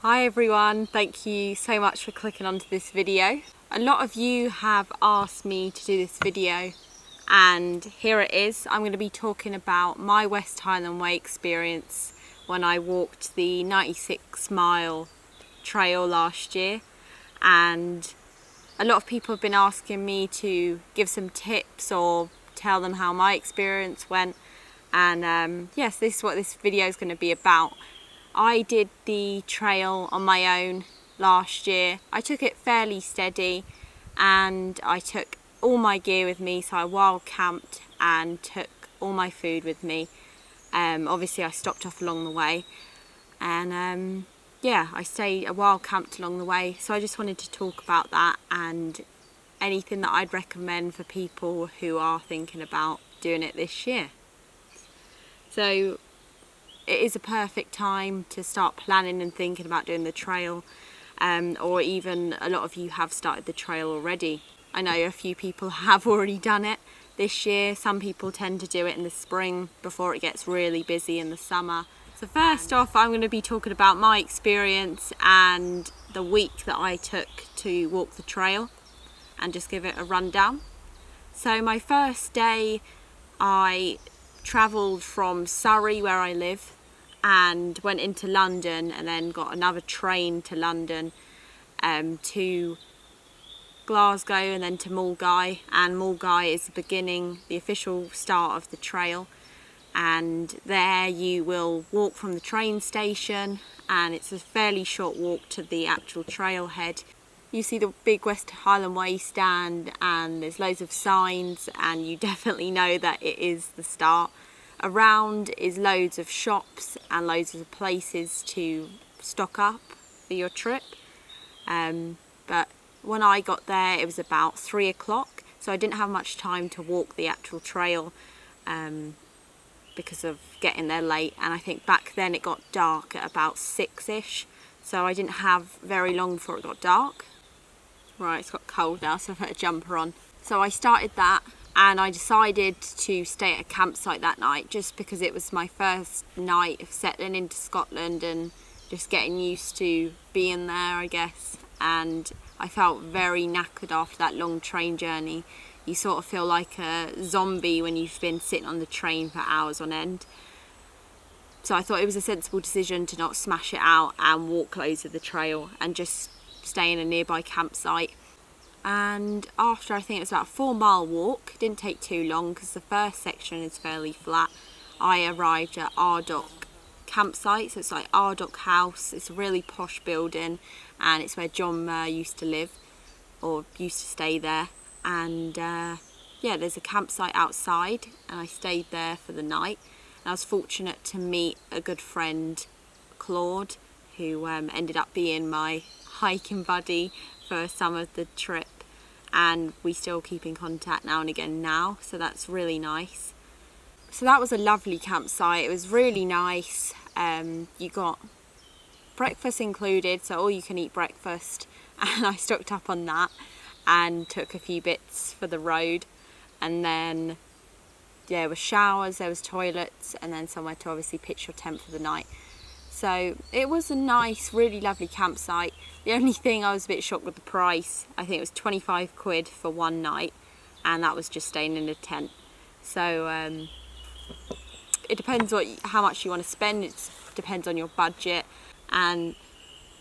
Hi everyone, thank you so much for clicking onto this video. A lot of you have asked me to do this video and here it is. I'm going to be talking about my West Highland Way experience when I walked the 96-mile trail last year, and a lot of people have been asking me to give some tips or tell them how my experience went, and yes, this is what this video is going to be about. I did the trail on my own last year. I took it fairly steady and I took all my gear with me, so I wild camped and took all my food with me. Obviously I stopped off along the way and yeah, I wild camped along the way, so I just wanted to talk about that and anything that I'd recommend for people who are thinking about doing it this year. So it is a perfect time to start planning and thinking about doing the trail, or even a lot of you have started the trail already. I know a few people have already done it this year. Some people tend to do it in the spring before it gets really busy in the summer. So first off, I'm going to be talking about my experience and the week that I took to walk the trail and just give it a rundown. So my first day, I travelled from Surrey, where I live, and went into London and then got another train to London, to Glasgow and then to Mulgai, and Mulgai is the official start of the trail, and there you will walk from the train station and it's a fairly short walk to the actual trailhead. You see the big West Highland Way stand and there's loads of signs and you definitely know that it is the start. Around is loads of shops and loads of places to stock up for your trip, but when I got there it was about 3 o'clock, so I didn't have much time to walk the actual trail because of getting there late, and I think back then it got dark at about 6ish, so I didn't have very long before it got dark. Right, it's got cold now, so I've put a jumper on. So I started that and I decided to stay at a campsite that night just because it was my first night of settling into Scotland and just getting used to being there, I guess. And I felt very knackered after that long train journey. You sort of feel like a zombie when you've been sitting on the train for hours on end. So I thought it was a sensible decision to not smash it out and walk loads of the trail and just stay in a nearby campsite. And after, I think it was about a 4-mile walk, it didn't take too long because the first section is fairly flat, I arrived at Arddock campsite. So it's like Arddock House. It's a really posh building and it's where John Muir used to live, or used to stay there. And yeah, there's a campsite outside and I stayed there for the night. And I was fortunate to meet a good friend, Claude, who ended up being my hiking buddy for some of the trip, and we still keep in contact now and again now, so that's really nice. So that was a lovely campsite. It was really nice. You got breakfast included, so all you can eat breakfast, and I stocked up on that and took a few bits for the road. And then there were showers, there was toilets, and then somewhere to obviously pitch your tent for the night. So it was a nice, really lovely campsite. The only thing I was a bit shocked with the price. I think it was 25 quid for one night, and that was just staying in a tent. So it depends how much you want to spend. It depends on your budget. And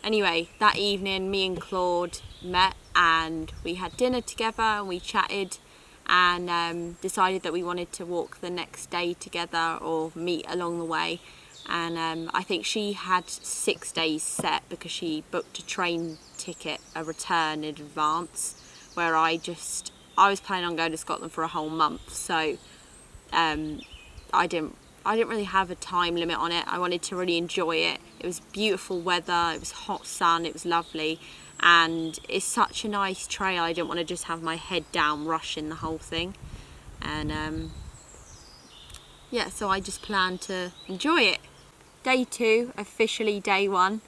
anyway, that evening me and Claude met and we had dinner together and we chatted and decided that we wanted to walk the next day together or meet along the way. And I think she had 6 days set because she booked a train ticket, a return in advance, where I was planning on going to Scotland for a whole month. So I didn't really have a time limit on it. I wanted to really enjoy it. It was beautiful weather, it was hot sun, it was lovely, and it's such a nice trail. I didn't want to just have my head down rushing the whole thing. And yeah, so I just planned to enjoy it. Day 2, officially day 1,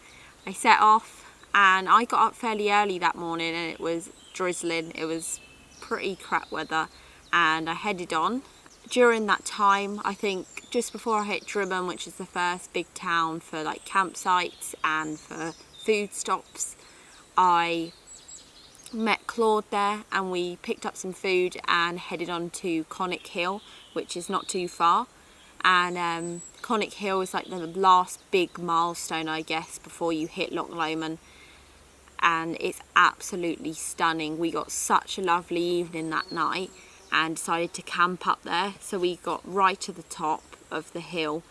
I set off and I got up fairly early that morning and it was drizzling. It was pretty crap weather and I headed on. During that time, I think just before I hit Drimmen, which is the first big town for like campsites and for food stops. I met Claude there and we picked up some food and headed on to Conic Hill, which is not too far. And Conic Hill is like the last big milestone, I guess, before you hit Loch Lomond, and it's absolutely stunning. We got such a lovely evening that night and decided to camp up there, so we got right to the top of the hill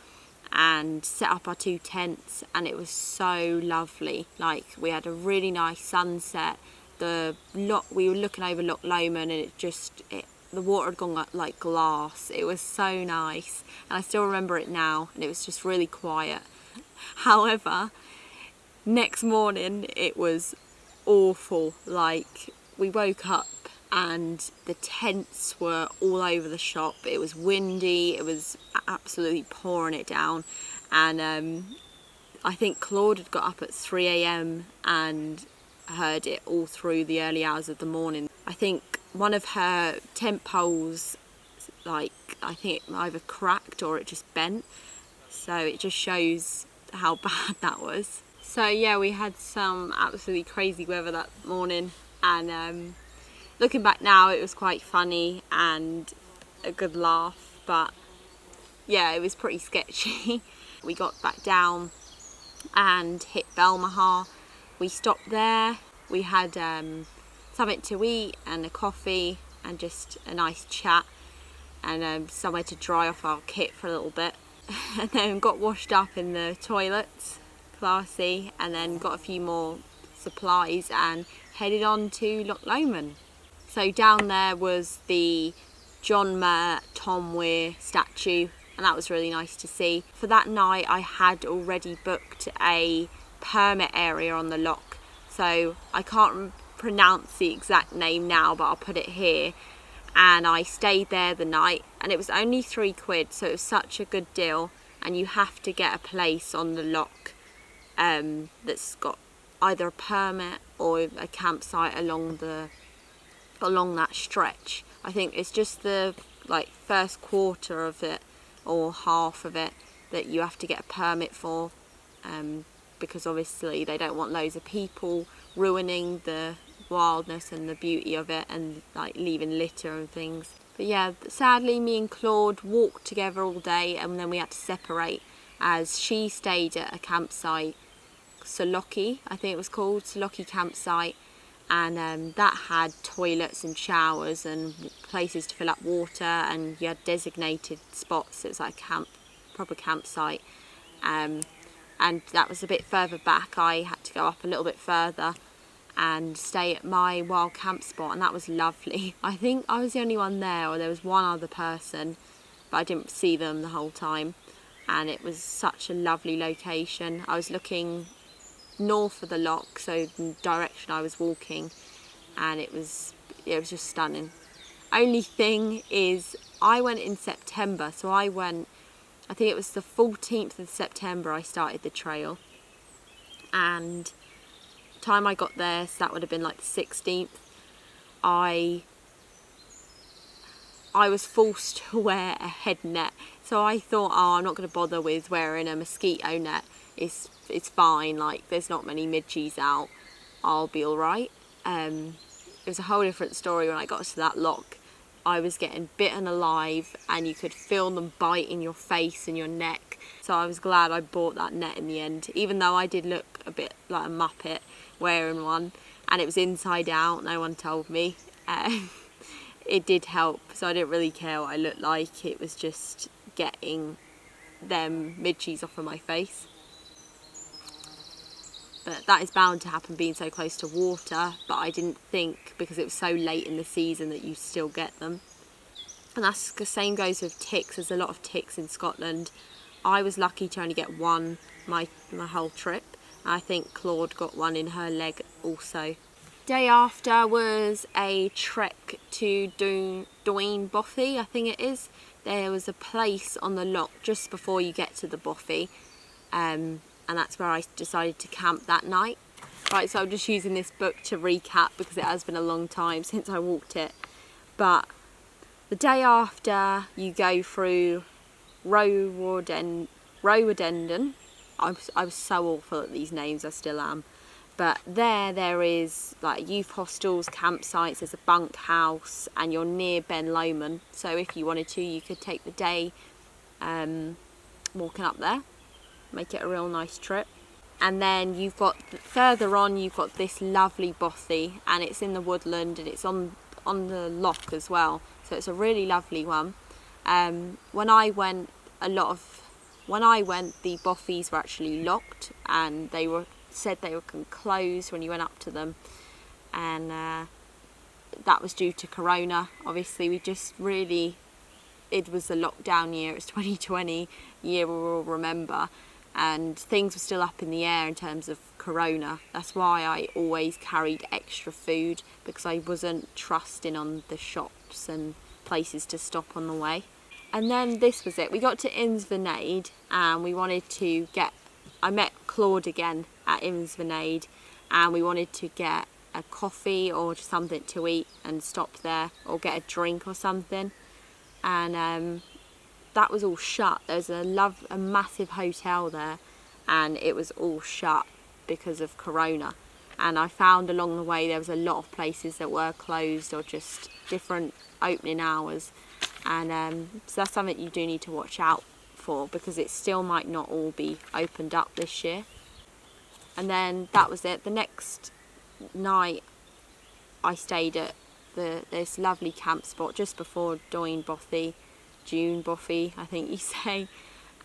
and set up our 2 tents, and it was so lovely. Like, we had a really nice sunset. We were looking over Loch Lomond, and the water had gone like glass. It was so nice, and I still remember it now, and it was just really quiet. However, next morning it was awful. Like, we woke up and the tents were all over the shop. It was windy, it was absolutely pouring it down, and I think Claude had got up at 3 a.m. and heard it all through the early hours of the morning. I think one of her tent poles, like, I think it either cracked or it just bent, so it just shows how bad that was. So yeah, we had some absolutely crazy weather that morning, and looking back now, it was quite funny and a good laugh, but yeah, it was pretty sketchy. We got back down and hit Belmahar. We stopped there, we had something to eat and a coffee and just a nice chat, and somewhere to dry off our kit for a little bit. And then got washed up in the toilets, classy, and then got a few more supplies and headed on to Loch Lomond. So down there was the John Muir Tom Weir statue, and that was really nice to see. For that night I had already booked a permit area on the loch, so I can't pronounce the exact name now, but I'll put it here. And I stayed there the night, and it was only £3, so it was such a good deal. And you have to get a place on the loch that's got either a permit or a campsite along that stretch. I think it's just the first quarter of it or half of it that you have to get a permit for, because obviously they don't want loads of people ruining the wildness and the beauty of it and like leaving litter and things. But yeah, sadly me and Claude walked together all day, and then we had to separate as she stayed at a campsite, Saloki, I think it was called, Saloki campsite, and that had toilets and showers and places to fill up water, and you had designated spots. It was like a proper campsite, and that was a bit further back. I had to go up a little bit further and stay at my wild camp spot, and that was lovely. I think I was the only one there, or there was one other person, but I didn't see them the whole time, and it was such a lovely location. I was looking north of the loch, so the direction I was walking, and it was just stunning. Only thing is, I went in September, so I think it was the 14th of September I started the trail, and time I got there, so that would have been like the 16th, I was forced to wear a head net. So I thought, I'm not going to bother with wearing a mosquito net, it's fine, like there's not many midges out, I'll be alright. It was a whole different story when I got to that loch. I was getting bitten alive, and you could feel them bite in your face and your neck, so I was glad I bought that net in the end, even though I did look a bit like a muppet wearing one, and it was inside out, no one told me. It did help, so I didn't really care what I looked like. It was just getting them midges off of my face. But that is bound to happen being so close to water, but I didn't think, because it was so late in the season, that you still get them. And that's the same goes with ticks. There's a lot of ticks in Scotland. I was lucky to only get one my whole trip. I think Claude got one in her leg also. Day after was a trek to Doin Bothy, I think it is. There was a place on the loch just before you get to the Bothy, and that's where I decided to camp that night. Right, so I'm just using this book to recap because it has been a long time since I walked it. But the day after, you go through Rowodendon. I was so awful at these names, I still am. But there is like youth hostels, campsites, there's a bunk house, and you're near Ben Lomond. So if you wanted to, you could take the day walking up there, make it a real nice trip. And then you've got, further on, you've got this lovely bothy, and it's in the woodland, and it's on the loch as well. So it's a really lovely one. When I went, the bothies were actually locked, and they said they were closed when you went up to them, and that was due to Corona. Obviously, it was the lockdown year. It was 2020, year we will remember, and things were still up in the air in terms of Corona. That's why I always carried extra food, because I wasn't trusting on the shops and places to stop on the way. And then this was it. We got to Inverness, and I met Claude again at Inverness, and we wanted to get a coffee or just something to eat and stop there, or get a drink or something. And that was all shut. There's a massive hotel there, and it was all shut because of Corona. And I found along the way there was a lot of places that were closed or just different opening hours. And so that's something you do need to watch out for, because it still might not all be opened up this year. And then that was it. The next night I stayed at this lovely camp spot just before June Bothy, I think you say.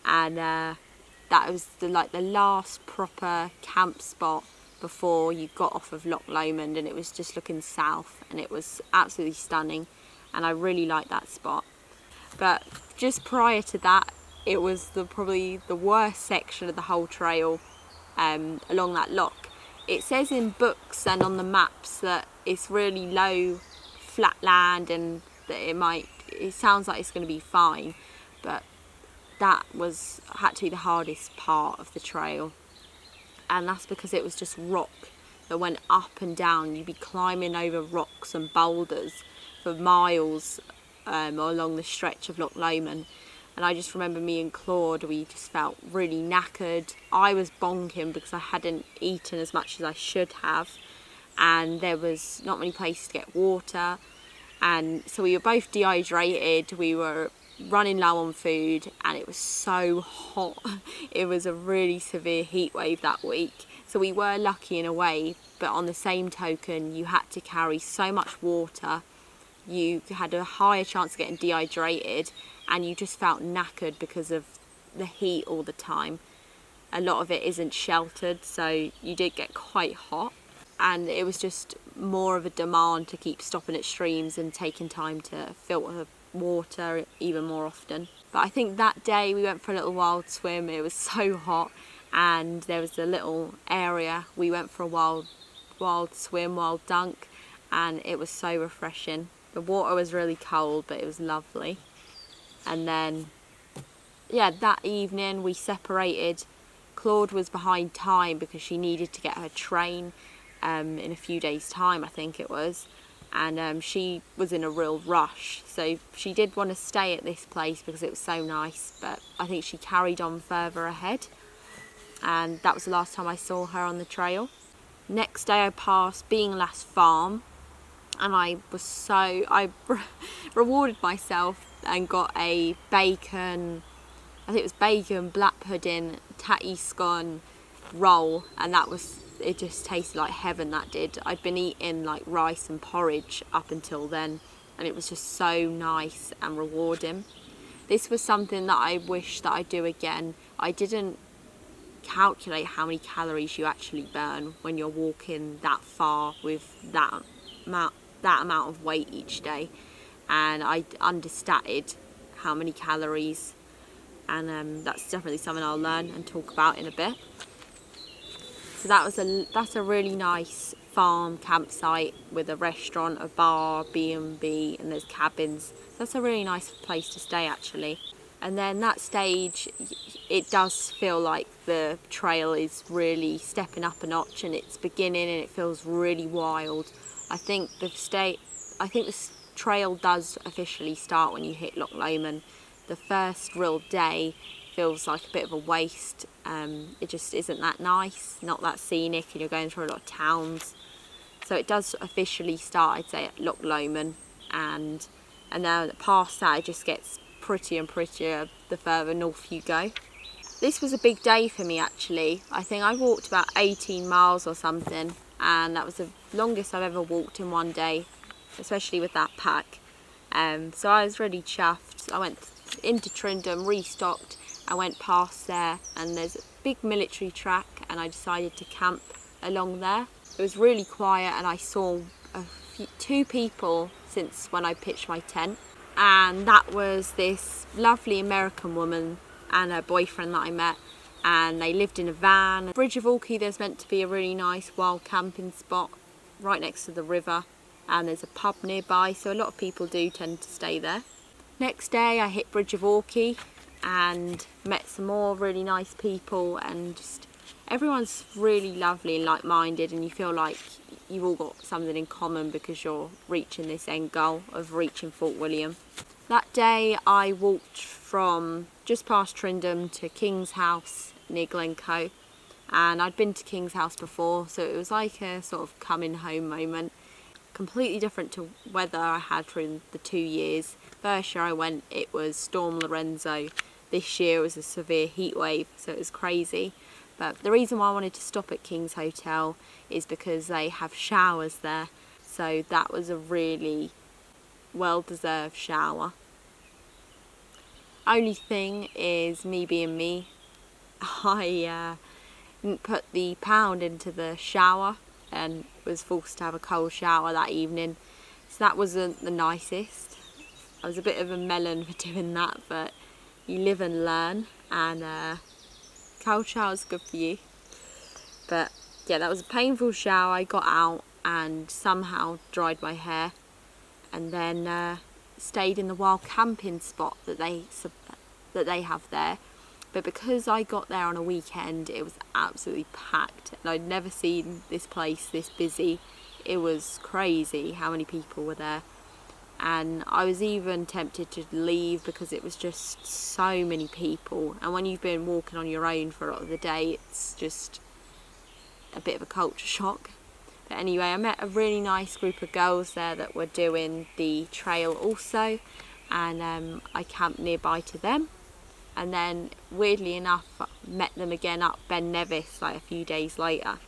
And that was the last proper camp spot before you got off of Loch Lomond, and it was just looking south, and it was absolutely stunning, and I really liked that spot. But just prior to that, it was probably the worst section of the whole trail along that loch. It says in books and on the maps that it's really low, flat land, and that it sounds like it's going to be fine, but that had to be the hardest part of the trail. And that's because it was just rock that went up and down. You'd be climbing over rocks and boulders for miles along the stretch of Loch Lomond. And I just remember me and Claude, we just felt really knackered. I was bonking because I hadn't eaten as much as I should have, and there was not many places to get water, and so we were both dehydrated. We were running low on food, and it was so hot. It was a really severe heat wave that week, so we were lucky in a way, but on the same token, you had to carry so much water. You had a higher chance of getting dehydrated, and you just felt knackered because of the heat all the time. A lot of it isn't sheltered, so you did get quite hot, and it was just more of a demand to keep stopping at streams and taking time to filter water even more often. But I think that day we went for a little wild swim. It was so hot, and there was a little area we went for a wild swim, wild dunk, and it was so refreshing. The water was really cold, but it was lovely. And then, that evening we separated. Claude was behind time because she needed to get her train in a few days' time, I think it was. And she was in a real rush. So she did want to stay at this place because it was so nice, but I think she carried on further ahead. And that was the last time I saw her on the trail. Next day I passed Beinglass Farm, and I rewarded myself and got a bacon, I think it was bacon, black pudding, tatty scone roll, and it just tasted like heaven, that did. I'd been eating like rice and porridge up until then, and it was just so nice and rewarding. This was something that I wish that I'd do again. I didn't calculate how many calories you actually burn when you're walking that far with that amount of weight each day, and I understated how many calories, and that's definitely something I'll learn and talk about in a bit. So that's a really nice farm campsite with a restaurant, a bar, B&B, and there's cabins. That's a really nice place to stay actually. And then that stage, it does feel like the trail is really stepping up a notch, and it's beginning, and it feels really wild. I think the trail does officially start when you hit Loch Lomond. The first real day feels like a bit of a waste. It just isn't that nice, not that scenic, and you're going through a lot of towns. So it does officially start, I'd say, at Loch Lomond, and then past that it just gets prettier and prettier the further north you go. This was a big day for me actually. I think I walked about 18 miles or something, and that was the longest I've ever walked in one day, especially with that pack. So I was really chuffed. I went into Trindam, restocked, I went past there, and there's a big military track, and I decided to camp along there. It was really quiet, and I saw two people since when I pitched my tent, and that was this lovely American woman and her boyfriend that I met, and they lived in a van. Bridge of Orkney, there's meant to be a really nice wild camping spot right next to the river, and there's a pub nearby, so a lot of people do tend to stay there. Next day I hit Bridge of Orkney and met some more really nice people, and just everyone's really lovely and like-minded, and you feel like you've all got something in common because you're reaching this end goal of reaching Fort William. That day I walked from just past Trindam to King's House near Glencoe, and I'd been to King's House before, so it was like a sort of coming home moment. Completely different to weather I had for the 2 years. First year I went, it was Storm Lorenzo. This year it was a severe heat wave, so it was crazy. But the reason why I wanted to stop at King's Hotel is because they have showers there, so that was a really well-deserved shower. Only thing is, me being me, I didn't put the pound into the shower and was forced to have a cold shower that evening, so that wasn't the nicest. I was a bit of a melon for doing that, but you live and learn, and cold shower's good for you. But yeah, that was a painful shower. I got out and somehow dried my hair, and then stayed in the wild camping spot that they have there. But because I got there on a weekend, it was absolutely packed, and I'd never seen this place this busy. It was crazy how many people were there, and I was even tempted to leave because it was just so many people, and when you've been walking on your own for a lot of the day, it's just a bit of a culture shock. But anyway, I met a really nice group of girls there that were doing the trail also, and I camped nearby to them. And then, weirdly enough, I met them again up Ben Nevis like a few days later.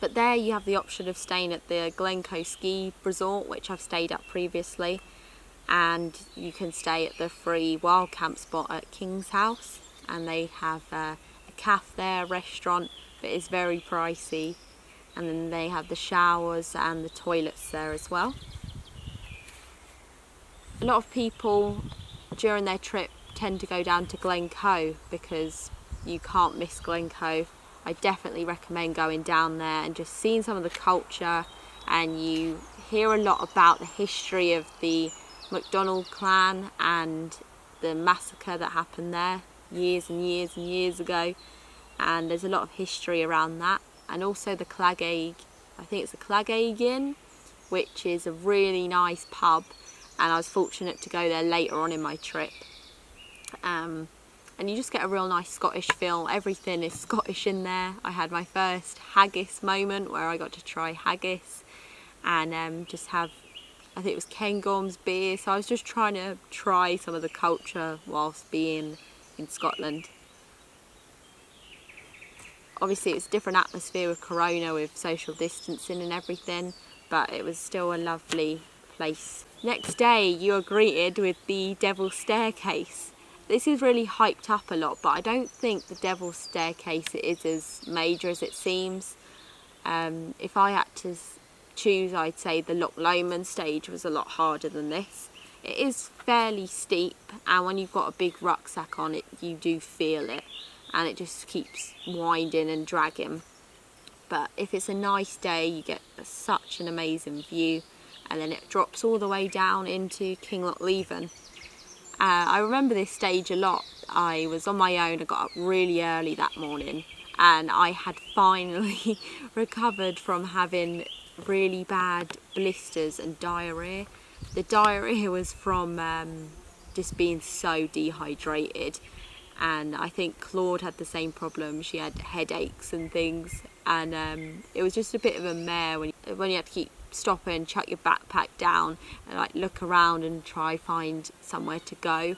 But there you have the option of staying at the Glencoe ski resort, which I've stayed at previously, and you can stay at the free wild camp spot at King's House, and they have a cafe there, a restaurant, but it's very pricey, and then they have the showers and the toilets there as well. A lot of people during their trip tend to go down to Glencoe because you can't miss Glencoe. I definitely recommend going down there and just seeing some of the culture, and you hear a lot about the history of the MacDonald clan and the massacre that happened there years and years and years ago, and there's a lot of history around that. And also the Clagag, I think it's the Clagag Inn, which is a really nice pub, and I was fortunate to go there later on in my trip. And you just get a real nice Scottish feel. Everything is Scottish in there. I had my first haggis moment where I got to try haggis and just have, I think it was Cairngorm's beer. So I was just trying to try some of the culture whilst being in Scotland. Obviously it's a different atmosphere with Corona, with social distancing and everything, but it was still a lovely place. Next day you are greeted with the Devil's Staircase. This is really hyped up a lot, but I don't think the Devil's Staircase is as major as it seems. If I had to choose, I'd say the Loch Lomond stage was a lot harder than this. It is fairly steep, and when you've got a big rucksack on it, you do feel it, and it just keeps winding and dragging. But if it's a nice day, you get such an amazing view, and then it drops all the way down into Kinlochleven. I remember this stage a lot. I was on my own. I got up really early that morning, and I had finally recovered from having really bad blisters and diarrhea. The diarrhea was from just being so dehydrated. And I think Claude had the same problem. She had headaches and things, and it was just a bit of a mare when you had to keep stopping, chuck your backpack down and like look around and try find somewhere to go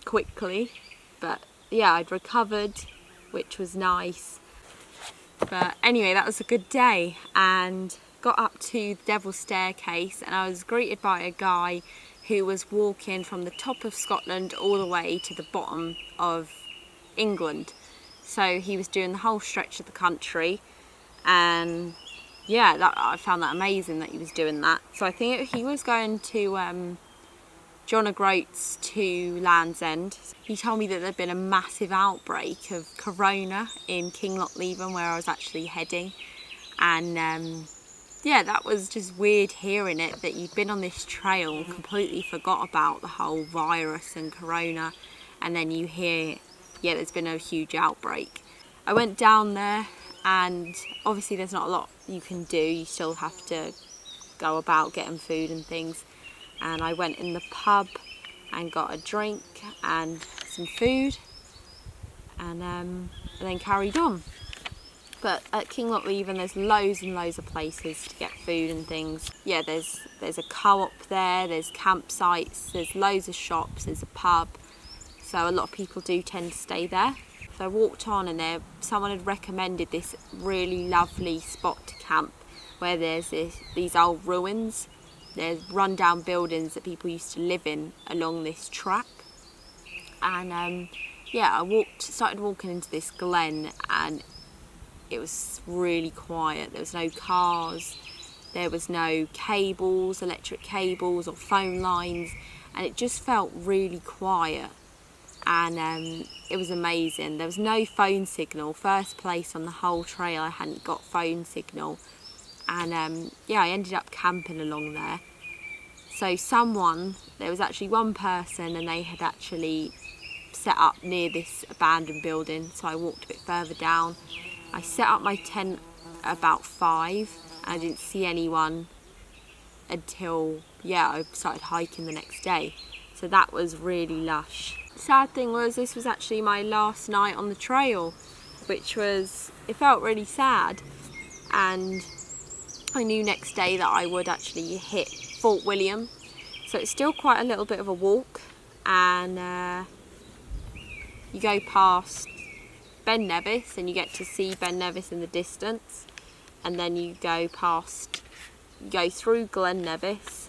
quickly. But yeah, I'd recovered, which was nice. But anyway, that was a good day, and got up to the Devil's Staircase, and I was greeted by a guy who was walking from the top of Scotland all the way to the bottom of England. So he was doing the whole stretch of the country, and yeah, I found that amazing that he was doing that. So I think he was going to John O'Groats to Land's End. He told me that there'd been a massive outbreak of corona in Kinlochleven, where I was actually heading, and yeah, that was just weird hearing it, that you'd been on this trail, completely forgot about the whole virus and corona, and then you hear, yeah, there's been a huge outbreak. I went down there, and obviously there's not a lot you can do. You still have to go about getting food and things. And I went in the pub and got a drink and some food, and then carried on. But at Kinlochleven there's loads and loads of places to get food and things. Yeah, there's a co-op there, there's campsites, there's loads of shops, there's a pub. So a lot of people do tend to stay there. So I walked on, and someone had recommended this really lovely spot to camp, where there's these old ruins. There's run-down buildings that people used to live in along this track. And yeah, I started walking into this glen, and it was really quiet. There was no cars, there was no cables, electric cables or phone lines, and it just felt really quiet. And it was amazing. There was no phone signal. First place on the whole trail I hadn't got phone signal. And yeah, I ended up camping along there. So there was actually one person, and they had actually set up near this abandoned building. So I walked a bit further down. I set up my tent about 5, and I didn't see anyone until, yeah, I started hiking the next day. So that was really lush. Sad thing was, this was actually my last night on the trail, it felt really sad. And I knew next day that I would actually hit Fort William. So it's still quite a little bit of a walk, and you go past Ben Nevis, and you get to see Ben Nevis in the distance, and then you go through Glen Nevis,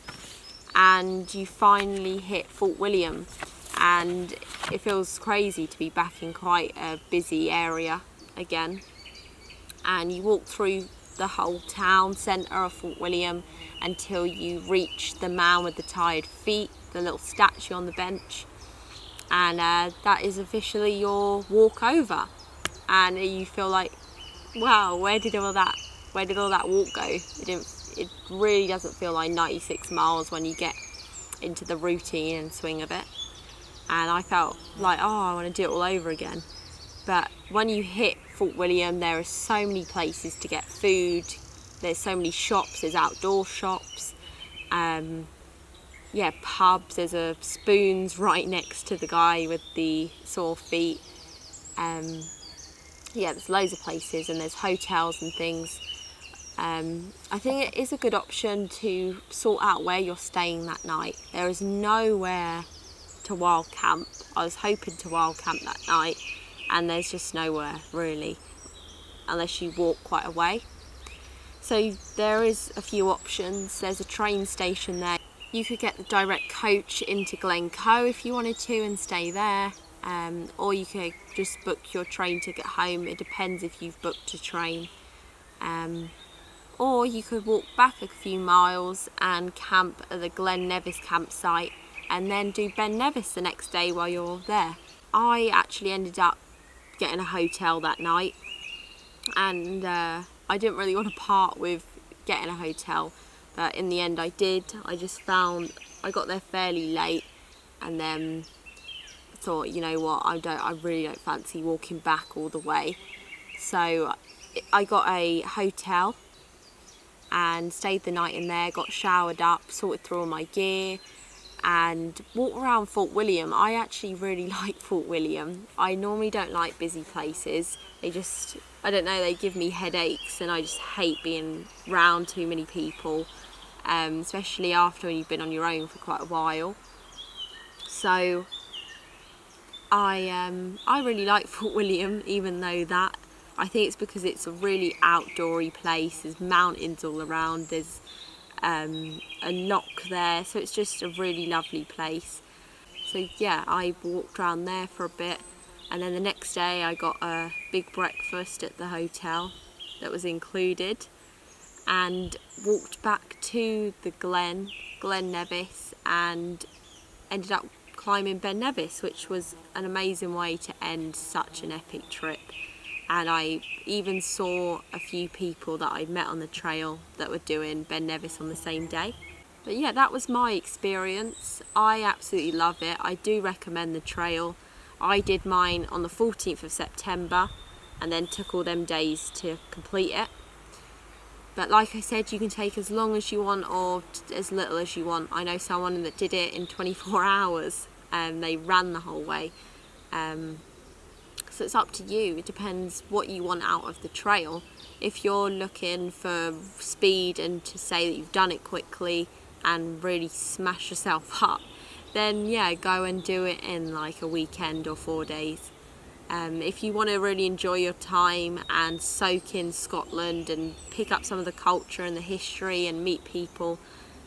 and you finally hit Fort William. And it feels crazy to be back in quite a busy area again. And you walk through the whole town centre of Fort William until you reach the man with the tired feet, the little statue on the bench, and that is officially your walk over. And you feel like, wow, where did all that walk go? It really doesn't feel like 96 miles when you get into the routine and swing of it. And I felt like, oh, I want to do it all over again. But when you hit Fort William, there are so many places to get food. There's so many shops. There's outdoor shops. Yeah, pubs. There's a Spoons right next to the guy with the sore feet. Yeah, there's loads of places, and there's hotels and things. I think it is a good option to sort out where you're staying that night. There is nowhere to wild camp. I was hoping to wild camp that night, and there's just nowhere really, unless you walk quite a way. So there is a few options. There's a train station there. You could get the direct coach into Glencoe if you wanted to and stay there, or you could just book your train ticket home. It depends if you've booked a train. Or you could walk back a few miles and camp at the Glen Nevis campsite, and then do Ben Nevis the next day while you're there. I actually ended up getting a hotel that night, and I didn't really want to part with getting a hotel, but in the end I did. I got there fairly late, and then thought, you know what, I really don't fancy walking back all the way. So I got a hotel and stayed the night in there, got showered up, sorted through all my gear, and walk around Fort William. I actually really like Fort William. I normally don't like busy places. They just, I don't know, they give me headaches, and I just hate being around too many people, especially after you've been on your own for quite a while. So I really like Fort William, even though that, I think it's because it's a really outdoory place. There's mountains all around, there's a lock there, so it's just a really lovely place. So yeah, I walked around there for a bit, and then the next day I got a big breakfast at the hotel that was included, and walked back to the Glen Nevis, and ended up climbing Ben Nevis, which was an amazing way to end such an epic trip. And I even saw a few people that I'd met on the trail that were doing Ben Nevis on the same day. But yeah, that was my experience. I absolutely love it. I do recommend the trail. I did mine on the 14th of September and then took all them days to complete it. But like I said, you can take as long as you want or as little as you want. I know someone that did it in 24 hours and they ran the whole way. So it's up to you. It depends what you want out of the trail. If you're looking for speed and to say that you've done it quickly and really smash yourself up, then yeah, go and do it in like a weekend or 4 days. If you want to really enjoy your time and soak in Scotland and pick up some of the culture and the history and meet people,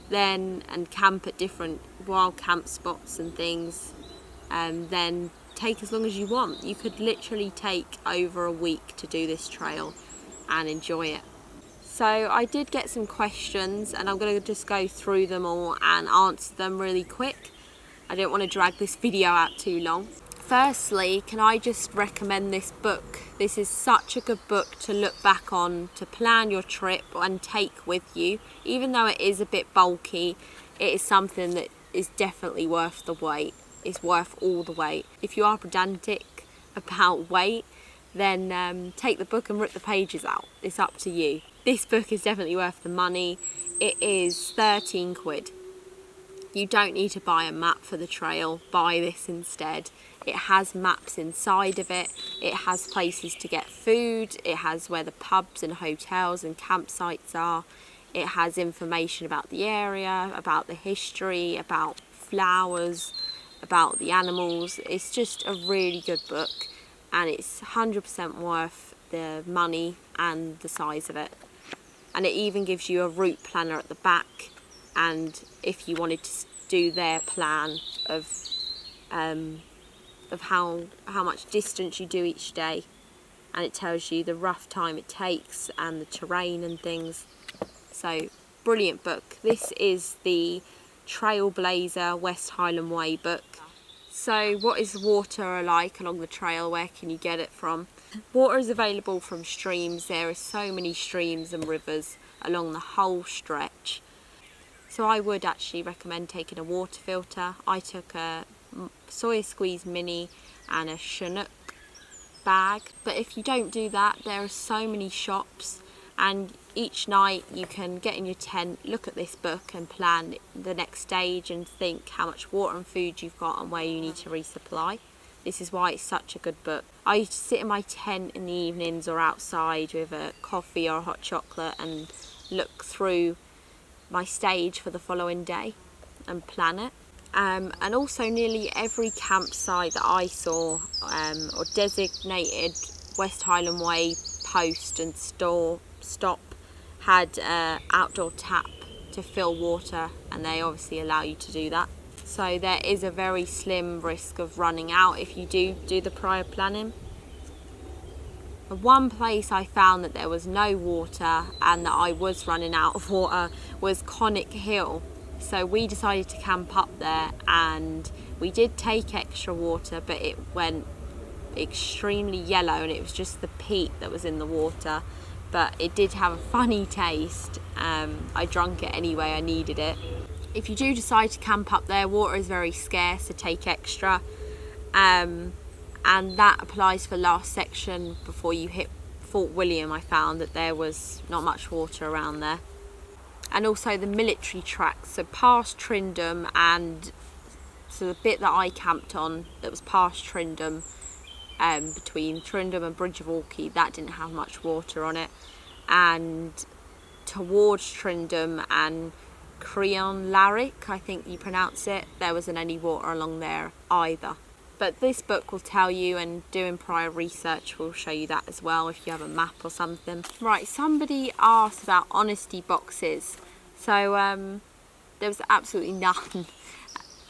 then and camp at different wild camp spots and things, then take as long as you want. You could literally take over a week to do this trail and enjoy it. So I did get some questions, and I'm going to just go through them all and answer them really quick. I don't want to drag this video out too long. Firstly, can I just recommend this book? This is such a good book to look back on, to plan your trip and take with you. Even though it is a bit bulky, it is something that is definitely worth the wait. It's worth all the wait. If you are pedantic about weight, then take the book and rip the pages out. It's up to you. This book is definitely worth the money. It is 13 quid. You don't need to buy a map for the trail. Buy this instead. It has maps inside of it. It has places to get food. It has where the pubs and hotels and campsites are. It has information about the area, about the history, about flowers, about the animals. It's just a really good book, and it's 100% worth the money and the size of it. And it even gives you a route planner at the back, and if you wanted to do their plan of how much distance you do each day, and it tells you the rough time it takes and the terrain and things. So brilliant book. This is the Trailblazer West Highland Way book. So what is water like along the trail? Where can you get it from? Water is available from streams. There are so many streams and rivers along the whole stretch. So I would actually recommend taking a water filter. I took a Soya Squeeze Mini and a Chinook bag. But if you don't do that, there are so many shops, and each night you can get in your tent, look at this book and plan the next stage and think how much water and food you've got and where you need to resupply. This is why it's such a good book. I used to sit in my tent in the evenings or outside with a coffee or a hot chocolate and look through my stage for the following day and plan it. And also nearly every campsite that I saw or designated West Highland Way post and stop had an outdoor tap to fill water, and they obviously allow you to do that. So there is a very slim risk of running out if you do the prior planning. One place I found that there was no water and that I was running out of water was Conic Hill. So we decided to camp up there, and we did take extra water, but it went extremely yellow and it was just the peat that was in the water. But it did have a funny taste. I drank it anyway, I needed it. If you do decide to camp up there, water is very scarce, so take extra. And that applies for last section before you hit Fort William. I found that there was not much water around there. And also the military tracks, so past Trindam and So the bit that I camped on that was past Trindam, between Trindam and Bridge of Orkney, that didn't have much water on it. And towards Trindam and Creon Larrick, I think you pronounce it, there wasn't any water along there either. But this book will tell you, and doing prior research will show you that as well if you have a map or something. Right, somebody asked about honesty boxes. So there was absolutely none.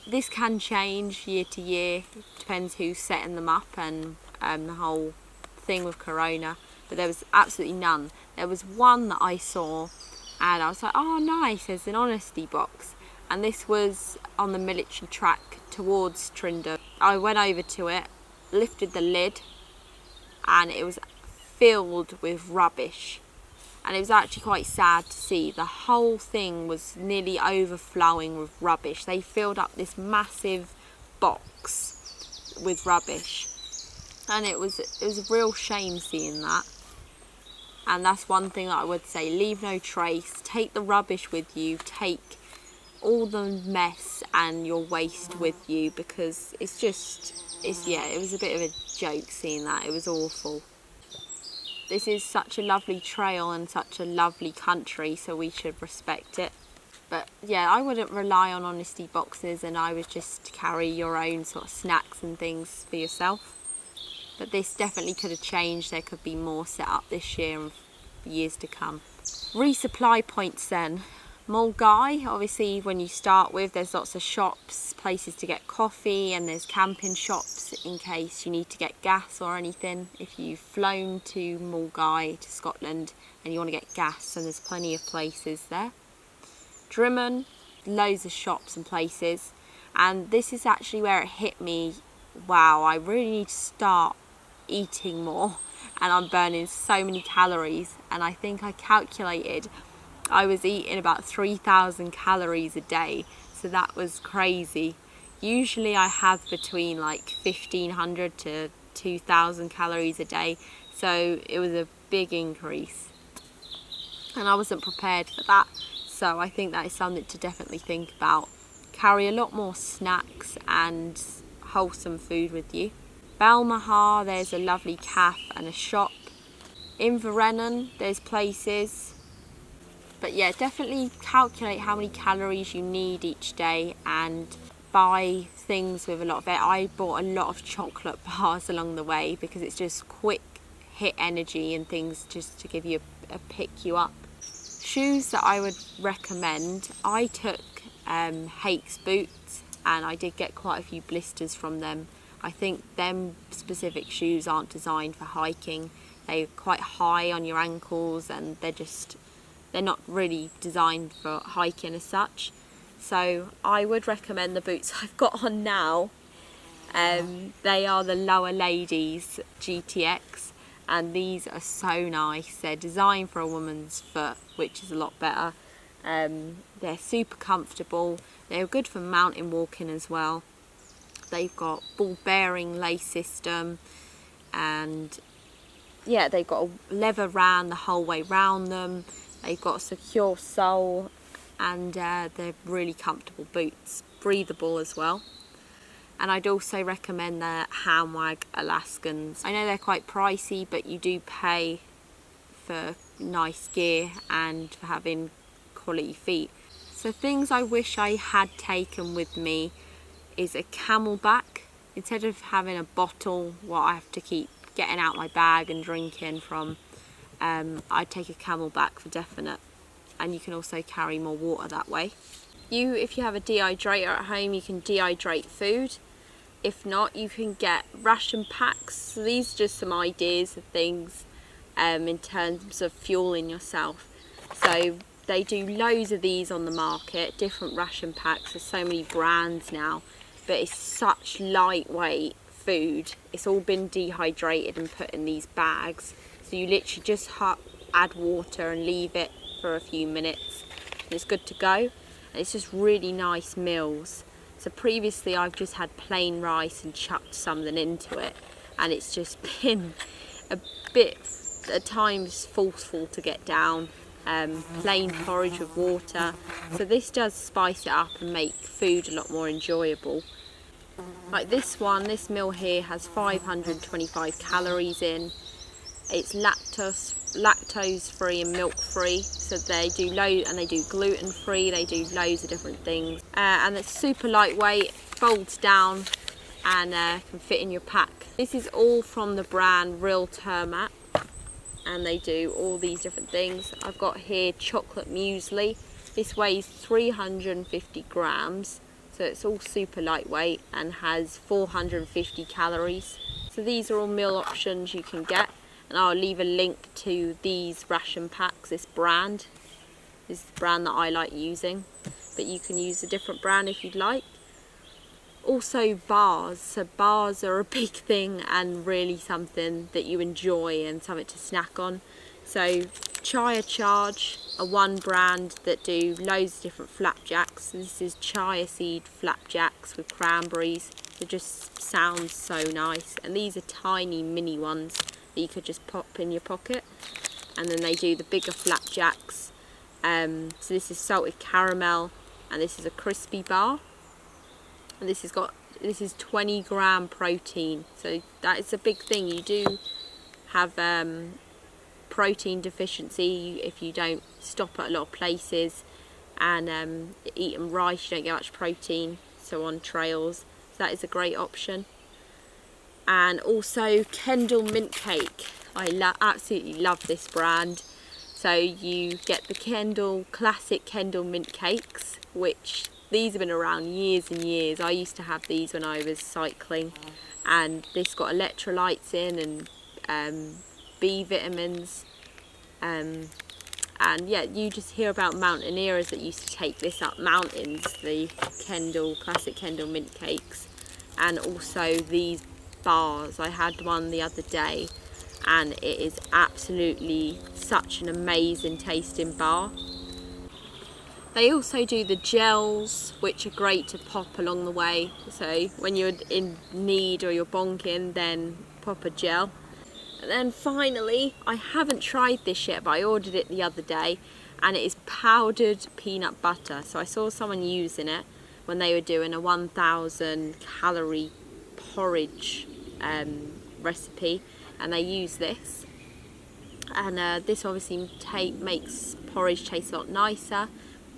This can change year to year, depends who's setting them up and the whole thing with Corona, but there was absolutely none. There was one that I saw and I was like, oh nice, there's an honesty box, and this was on the military track towards Trindam. I went over to it, lifted the lid, and it was filled with rubbish. And it was actually quite sad to see. The whole thing was nearly overflowing with rubbish. They filled up this massive box with rubbish. And it was a real shame seeing that. And that's one thing that I would say, leave no trace, take the rubbish with you, take all the mess and your waste with you, because it was a bit of a joke seeing that. It was awful. This is such a lovely trail and such a lovely country, so we should respect it. But yeah, I wouldn't rely on honesty boxes, and I would just carry your own sort of snacks and things for yourself. But this definitely could have changed. There could be more set up this year and years to come. Resupply points then. Mulgai, obviously when you start with, there's lots of shops, places to get coffee, and there's camping shops in case you need to get gas or anything. If you've flown to Mulgai, to Scotland, and you want to get gas, and there's plenty of places there. Drimmen, loads of shops and places, and this is actually where it hit me, wow, I really need to start eating more, and I'm burning so many calories. And I think I calculated I was eating about 3,000 calories a day, so that was crazy. Usually I have between like 1,500 to 2,000 calories a day, so it was a big increase, and I wasn't prepared for that. So I think that is something to definitely think about. Carry a lot more snacks and wholesome food with you. Balmahar, there's a lovely cafe and a shop. Inverennen, there's places. But yeah, definitely calculate how many calories you need each day and buy things with a lot of it. I bought a lot of chocolate bars along the way because it's just quick hit energy and things just to give you a pick you up. Shoes that I would recommend, I took Hakes boots, and I did get quite a few blisters from them. I think them specific shoes aren't designed for hiking. They're quite high on your ankles, and they're not really designed for hiking as such. So I would recommend the boots I've got on now. They are the Lower Ladies GTX, and these are so nice. They're designed for a woman's foot, which is a lot better. They're super comfortable. They're good for mountain walking as well. They've got ball bearing lace system, and yeah, they've got a leather round the whole way round them. They've got a secure sole, and they're really comfortable boots, breathable as well. And I'd also recommend the Handwag Alaskans. I know they're quite pricey, but you do pay for nice gear and for having quality feet. So things I wish I had taken with me is a Camelback. Instead of having a bottle what I have to keep getting out my bag and drinking from, I'd take a Camelback for definite. And you can also carry more water that way. If you have a dehydrator at home, you can dehydrate food. If not, you can get ration packs. So these are just some ideas of things in terms of fueling yourself. So they do loads of these on the market, different ration packs. There's so many brands now, but it's such lightweight food. It's all been dehydrated and put in these bags. So you literally just add water and leave it for a few minutes, and it's good to go. And it's just really nice meals. So previously I've just had plain rice and chucked something into it, and it's just been a bit at times forceful to get down. Plain porridge with water. So this does spice it up and make food a lot more enjoyable. Like this meal here has 525 calories in. It's lactose free and milk free, so they do gluten free, they do loads of different things, and it's super lightweight, folds down, and can fit in your pack. This is all from the brand Real Termat, and they do all these different things. I've got here chocolate muesli. This weighs 350 grams, so it's all super lightweight and has 450 calories. So these are all meal options you can get, and I'll leave a link to these ration packs. This is the brand that I like using, but you can use a different brand if you'd like. Also bars, so bars are a big thing and really something that you enjoy and something to snack on. So Chia Charge are one brand that do loads of different flapjacks. This is chia seed flapjacks with cranberries. It just sounds so nice, and these are tiny mini ones that you could just pop in your pocket. And then they do the bigger flapjacks. So this is salted caramel, and this is a crispy bar. And this is 20 gram protein, so that is a big thing. You do have protein deficiency if you don't stop at a lot of places and eating rice, you don't get much protein, so on trails, so that is a great option. And also Kendall mint cake, I absolutely love this brand. So you get the classic Kendall mint cakes, which these have been around years and years. I used to have these when I was cycling, and this got electrolytes in and B vitamins, and yeah, you just hear about mountaineers that used to take this up mountains, the classic Kendall mint cakes. And also these bars, I had one the other day, and it is absolutely such an amazing tasting bar. They also do the gels, which are great to pop along the way. So when you're in need or you're bonking, then pop a gel. And then finally, I haven't tried this yet, but I ordered it the other day, and it is powdered peanut butter. So I saw someone using it when they were doing a 1,000 calorie porridge recipe, and they use this. And this obviously makes porridge taste a lot nicer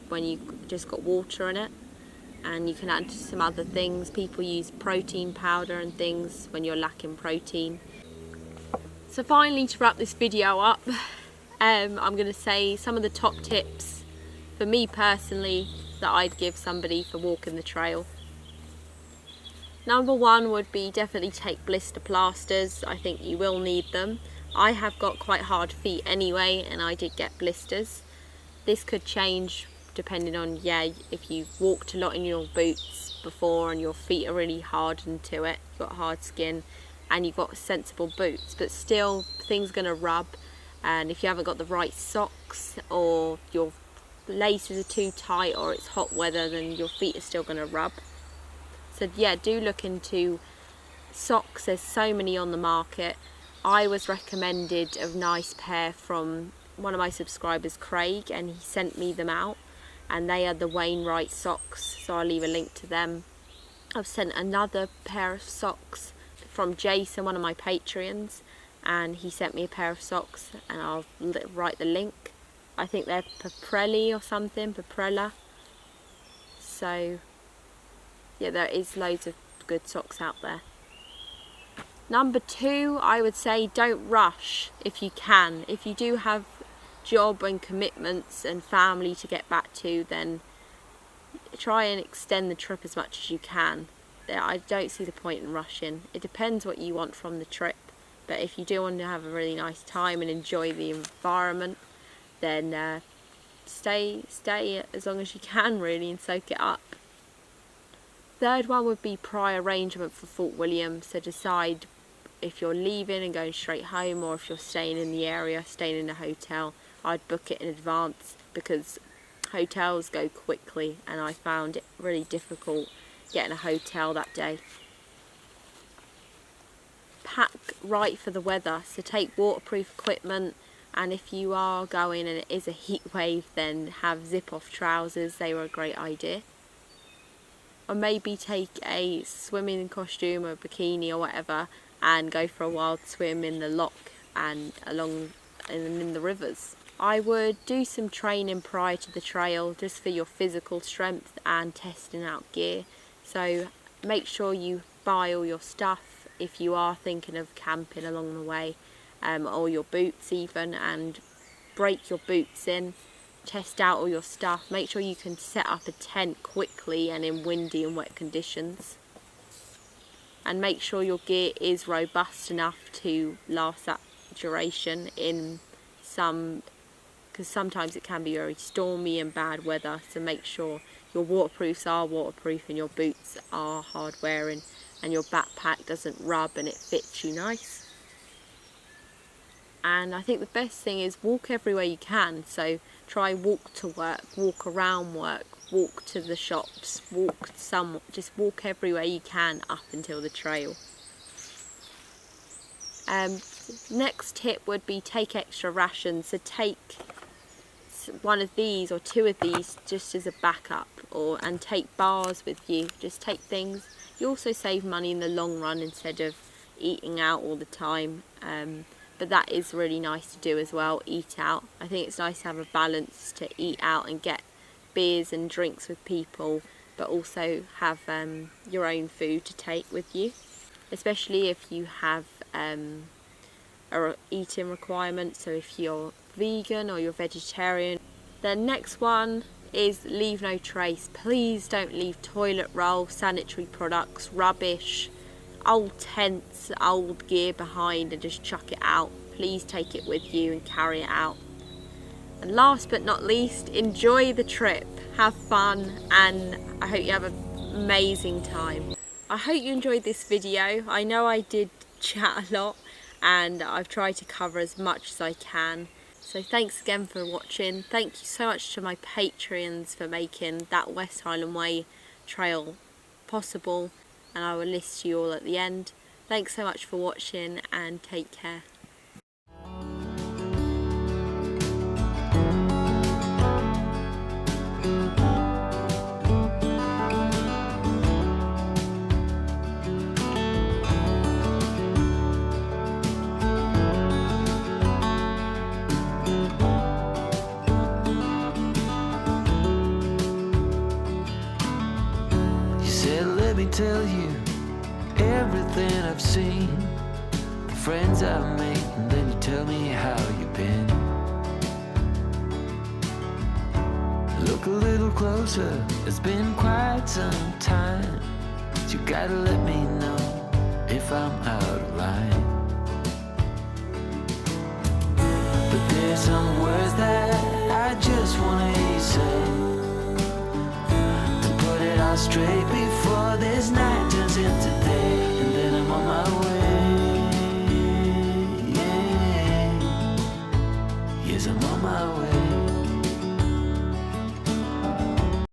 when you just got water in it, and you can add some other things. People use protein powder and things when you're lacking protein. So finally, to wrap this video up, I'm going to say some of the top tips for me personally that I'd give somebody for walking the trail. Number one would be definitely take blister plasters. I think you will need them. I have got quite hard feet anyway, and I did get blisters. This could change depending on, if you've walked a lot in your boots before and your feet are really hardened to it, you've got hard skin and you've got sensible boots, but still things are going to rub. And if you haven't got the right socks, or your laces are too tight, or it's hot weather, then your feet are still going to rub. So yeah, do look into socks. There's so many on the market. I was recommended a nice pair from one of my subscribers, Craig, and he sent me them out, and they are the Wainwright socks, so I'll leave a link to them. I've sent another pair of socks from Jason, one of my Patreons, and he sent me a pair of socks, and I'll write the link. I think they're Paprelli or something, Paprella. So yeah, there is loads of good socks out there. Number two, I would say don't rush if you can. If you do have job and commitments and family to get back to, then try and extend the trip as much as you can. I don't see the point in rushing. It depends what you want from the trip, but if you do want to have a really nice time and enjoy the environment, then stay as long as you can really and soak it up. Third one would be prior arrangement for Fort William. So decide if you're leaving and going straight home, or if you're staying in the area, staying in a hotel. I'd book it in advance because hotels go quickly, and I found it really difficult getting a hotel that day. Pack right for the weather, so take waterproof equipment, and if you are going and it is a heat wave, then have zip off trousers. They were a great idea. or maybe take a swimming costume or bikini or whatever and go for a wild swim in the loch and in the rivers. I would do some training prior to the trail just for your physical strength and testing out gear. So make sure you buy all your stuff if you are thinking of camping along the way, or your boots even, and break your boots in, test out all your stuff, make sure you can set up a tent quickly and in windy and wet conditions, and make sure your gear is robust enough to last that duration in because sometimes it can be very stormy and bad weather, so make sure your waterproofs are waterproof and your boots are hard wearing and your backpack doesn't rub and it fits you nice. And I think the best thing is walk everywhere you can, so try walk to work, walk around work, walk to the shops, just walk everywhere you can up until the trail. Next tip would be take extra rations, so take one of these or two of these just as a backup, and take bars with you. Just take things. You also save money in the long run instead of eating out all the time, but that is really nice to do as well, eat out. I think it's nice to have a balance, to eat out and get beers and drinks with people, but also have your own food to take with you, especially if you have eating requirements, so if you're vegan or you're vegetarian. The next one is leave no trace. Please don't leave toilet roll, sanitary products, rubbish, old tents, old gear behind and just chuck it out. Please take it with you and carry it out. And last but not least, enjoy the trip, have fun, and I hope you have an amazing time. I hope you enjoyed this video. I know I did chat a lot and I've tried to cover as much as I can. So thanks again for watching. Thank you so much to my Patreons for making that West Highland Way trail possible, and I will list you all at the end. Thanks so much for watching and take care. Let me tell you everything I've seen, the friends I've made, and then you tell me how you've been. Look a little closer, it's been quite some time. You gotta let me know if I'm out of line. But there's some words that I just wanna hear you say, straight before this night turns into day, and then I'm on my way. Yeah. Yes, I'm on my way.